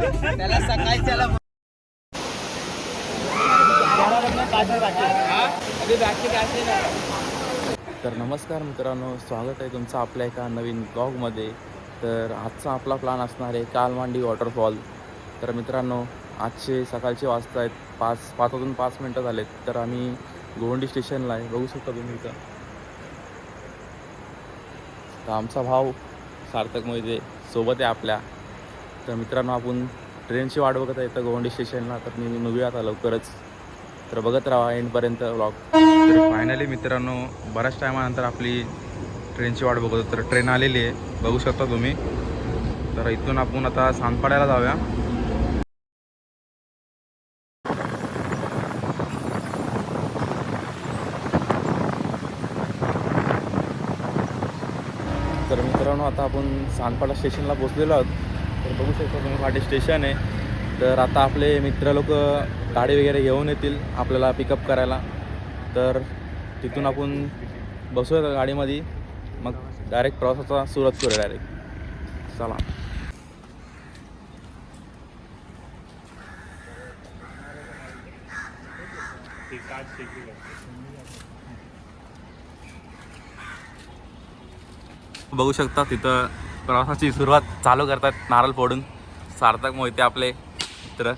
त्याला सकाळच्याला तर नमस्कार मित्रांनो, स्वागत आहे तुमचं आपल्या एका नवीन ब्लॉगमध्ये. तर आजचा आपला प्लॅन असणार आहे कालमांडी वॉटरफॉल. तर मित्रांनो, आजचे सकाळचे वाजता आहेत 5 वाजून 5 मिनटं झालेत. तर आम्ही गोवंडी स्टेशनला आहे, बघू शकता तुम्ही इथं. तर आमचा भाऊ सार्थक मोहिते सोबत आहे आपल्या. तर मित्रांनो, आपण ट्रेनची वाट बघत आहे इथं गोवंडी स्टेशनला. तर मी निघूया आता लवकरच. तर बघत राहा एंडपर्यंत व्लॉग. तर फायनली मित्रांनो, बऱ्याच टायमानंतर आपली ट्रेनची वाट बघतो. तर ट्रेन आलेली आहे, बघू शकता तुम्ही. तर इथून आपण आता सांदपाड्याला जाऊया. तर मित्रांनो, आता आपण सांदपाडा स्टेशनला पोचलेलो आहोत. तर बघू शकता तुम्ही, पाठी स्टेशन आहे. तर आता आपले मित्र लोक गाडी वगैरे घेऊन येतील आपल्याला पिकअप करायला. तर तिथून आपण बसूया गाडीमध्ये, मग डायरेक्ट प्रवासाचा सुरुवात करूया डायरेक्ट. चला. बघू शकता तिथं प्रवासाची सुरुवात चालू करतात नारळ फोडून सार्थक मोहिते आपले मित्र.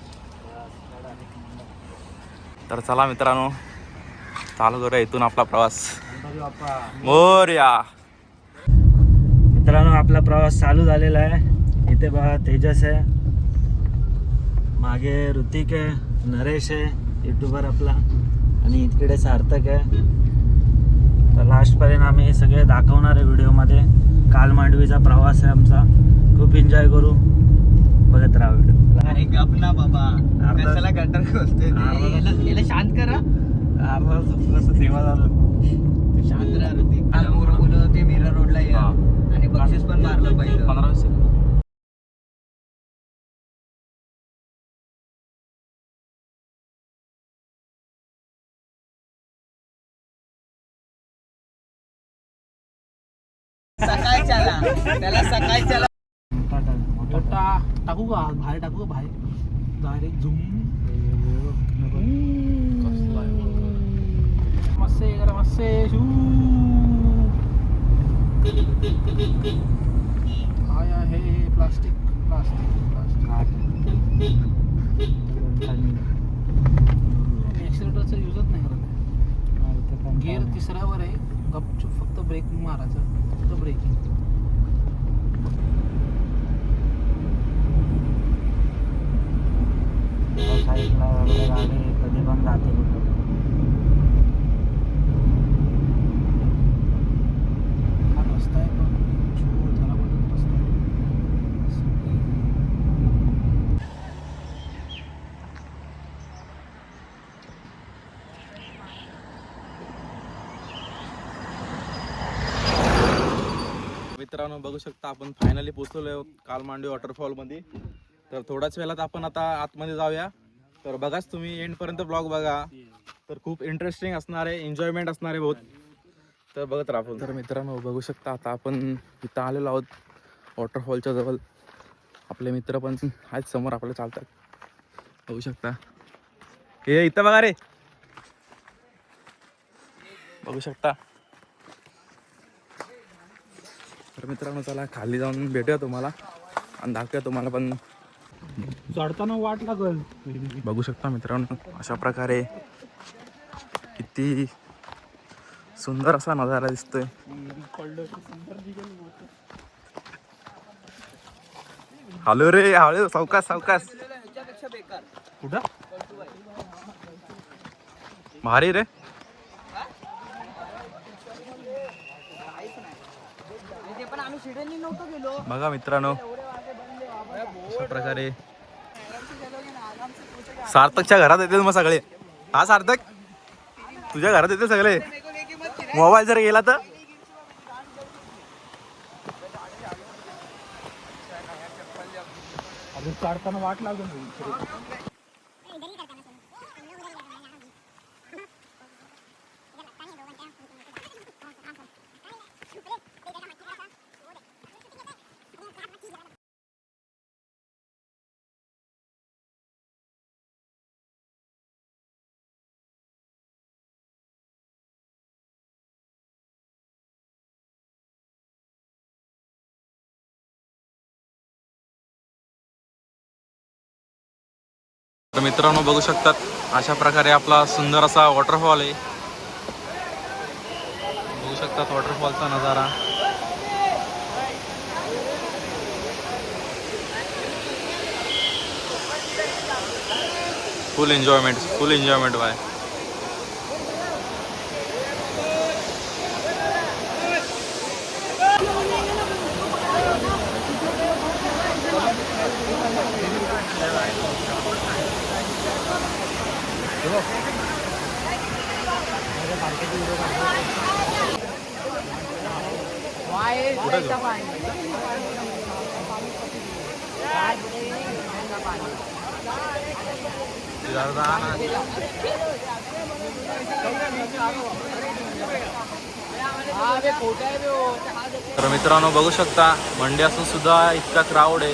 तर चला मित्रांनो, चालू करूया इथून आपला प्रवास. मोरया. मित्रांनो, आपला प्रवास चालू झालेला आहे. इथे बघा तेजस आहे, मागे ऋतिक आहे, नरेश आहे यूट्यूबर आपला, आणि इकडे सार्थक आहे. तर लास्टपर्यंत आम्ही सगळे दाखवणार आहे व्हिडिओमध्ये. कालमांडवीचा प्रवास आहे आमचा, खूप एन्जॉय करू, बघत राहा व्हिडिओ. अरे गपना बाबा, कशाला गटर खोलते? याला शांत करा. सेवा झालं. शांत राहा ऋतिक. काल पोरं बोलत होते मीरा रोडला या, आणि बक्षीस पण मारलं पहिलं. 15 सेकंद. सकाळच्याला त्याला सकाळच्याला टाकू का बाहेर, टाकू का बाहेर डायरेक्ट झूम. मस्से करा, मस्से शू. काय आहे प्लास्टिक प्लास्टिक प्लास्टिक. ॲक्सिलेटरचा यूजच नाही करत. गिअर तिसऱ्यावर आहे, गपचूप फक्त ब्रेक मारायचं, फक्त ब्रेकिंग. साईडला वगैरे गाडी कधी पण जाते कुठं. हा रस्ता आहे पण त्याला बोलतात रस्ता आहे. मित्रांनो, बघू शकता आपण फायनली पोहोचलो आहोत कालमांडी वॉटरफॉलमध्ये. तर थोड्याच वेळात आपण आता आतमध्ये जाऊया. तर बघाच तुम्ही एंडपर्यंत ब्लॉग बघा. तर खूप इंटरेस्टिंग असणार आहे, एन्जॉयमेंट असणार आहे बहुत. तर बघत राहा. तर मित्रांनो, बघू शकता आता आपण इथं आलेलो आहोत वॉटरफॉलच्या जवळ. आपले मित्र पण आहेत समोर आपल्याला चालतात, बघू शकता. हे इथं बघा रे, बघू शकता. तर मित्रांनो, चला खाली जाऊन भेटूया तुम्हाला आणि दाखवूया तुम्हाला पण. चढताना वाट लागल. बघू शकता मित्रांनो, अशा प्रकारे किती सुंदर असा नजारा दिसतोय. हॅलो रे, हळू, सावकाश सावकाश. कुठं भारी रे. बघा मित्रांनो, अशा प्रकारे सार्थकच्या घरात येतील मग सगळे. हा सार्थक, तुझ्या घरात येतील सगळे. मोबाईल जर गेला तर अजून चढताना वाट लागल. तर मित्रांनो बघू शकतात अशा प्रकारे आपला सुंदर असा वॉटरफॉल आहे. बघू शकतात वॉटरफॉलचा नजारा. Full enjoyment bye. तर मित्रांनो बघू शकता मंडे असून सुद्धा इतका क्राऊड आहे.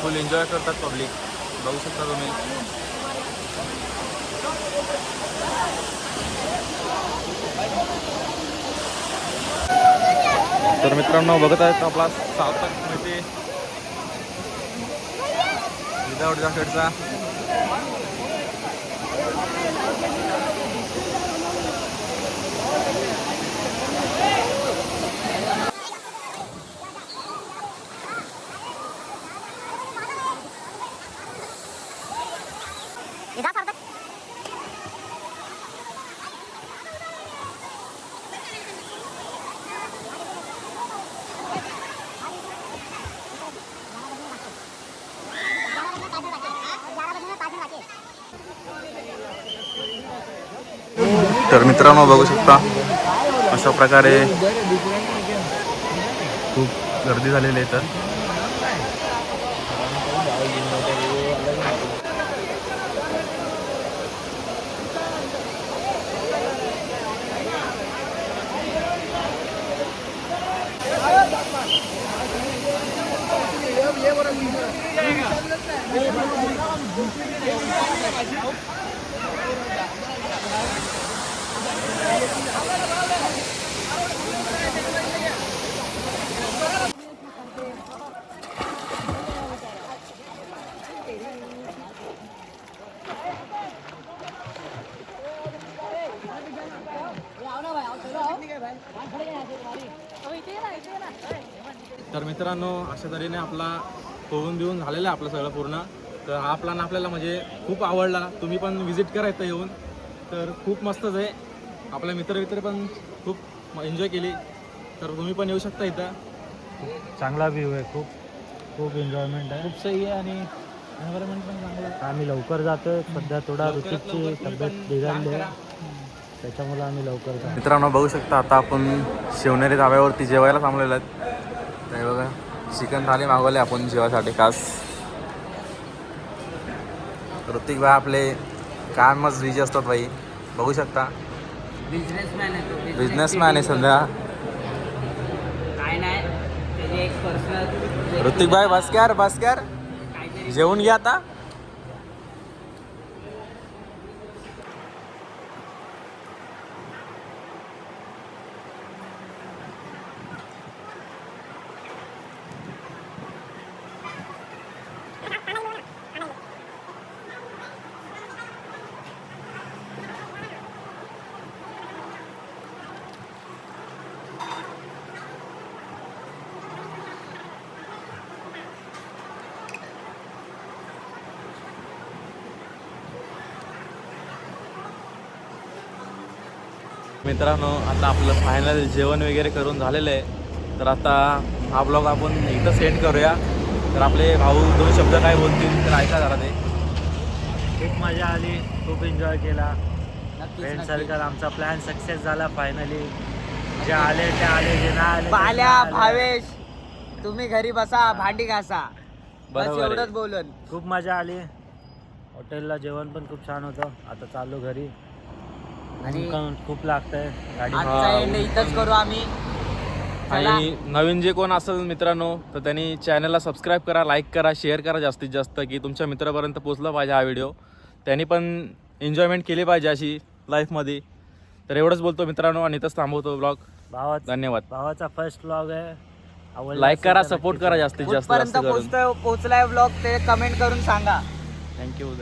फुल एन्जॉय करतात पब्लिक. बघू शकता तुम्ही. तर मित्रांनो बघत आहेत आपला सार्थक स्मृती विदाउट जॅकेटचा. तर मित्रांनो बघू शकता अशा प्रकारे खूप गर्दी झालेली आहे. तर तर मित्रांनो अशा तऱ्हेने आपला होऊन देऊन झालेला आहे आपलं सगळं पूर्ण. तर हा प्लॅन आपल्याला म्हणजे खूप आवडला. तुम्ही पण विजिट करा इथं येऊन. तर खूप मस्तच आहे. आपले मित्र पण खूप एन्जॉय केली. तर तुम्ही पण येऊ शकता इथं. चांगला व्ह्यू आहे. खूप एन्जॉयमेंट आहे. खूप सही आहे आणि एन्व्हायरमेंट पण चांगलं आहे. आम्ही लवकर जातोय. सध्या थोडा ऋतिकची तब्येत बिघडली आहे, त्याच्यामुळे आम्ही लवकर जातो. मित्रांनो बघू शकता आता आपण शिवनेरी धाब्यावरती जेवायला थांबलेलो आहेत. तर बघा चिकन थाली मागवले आपण जेवायसाठी खास. ऋतिक भाई आपले कामच बिझी असतात भाई. बघू शकता बिझनेसमॅन आहे सध्या. काय नाही त्याचे एक पर्सनल. ऋतिक भाई बस कर जेवून घ्या आता. मित्रांनो आता आपलं फायनल जेवण वगैरे करून झालेलं आहे. तर आता हा ब्लॉग आपण इथं सेंड करूया. तर आपले भाऊ दोन शब्द काय बोलतील तर ऐका जरा ते. खूप मजा आली, खूप एन्जॉय केला. फ्रेंड सर्कल आमचा प्लॅन सक्सेस झाला फायनली. जे आले ते आले, जे नाही आले पाल्या भावेश तुम्ही घरी बसा भांडी घासा. बस बरोबर आहे. एवढंच बोलून. खूप मजा आली. हॉटेलला जेवण पण खूप छान होतं. आता चाललो घरी. आणि खूप लागतंय गाडी. आजचा एंड इथंच करू आम्ही. आणि नवीन जे कोण असेल मित्रांनो तर त्यांनी चॅनलला सबस्क्राईब करा, लाईक करा, शेअर करा जास्तीत जास्त, की तुमच्या मित्रापर्यंत पोचला पाहिजे हा व्हिडिओ. त्यांनी पण एन्जॉयमेंट केली पाहिजे अशी लाईफमध्ये. तर एवढंच बोलतो मित्रांनो आणि इथंच थांबवतो ब्लॉग. धन्यवाद. भावाचा फर्स्ट ब्लॉग आहे. लाईक करा, सपोर्ट करा जास्तीत जास्त. कुठपर्यंत पोहोचलाय ब्लॉग ते कमेंट करून सांगा. थँक्यू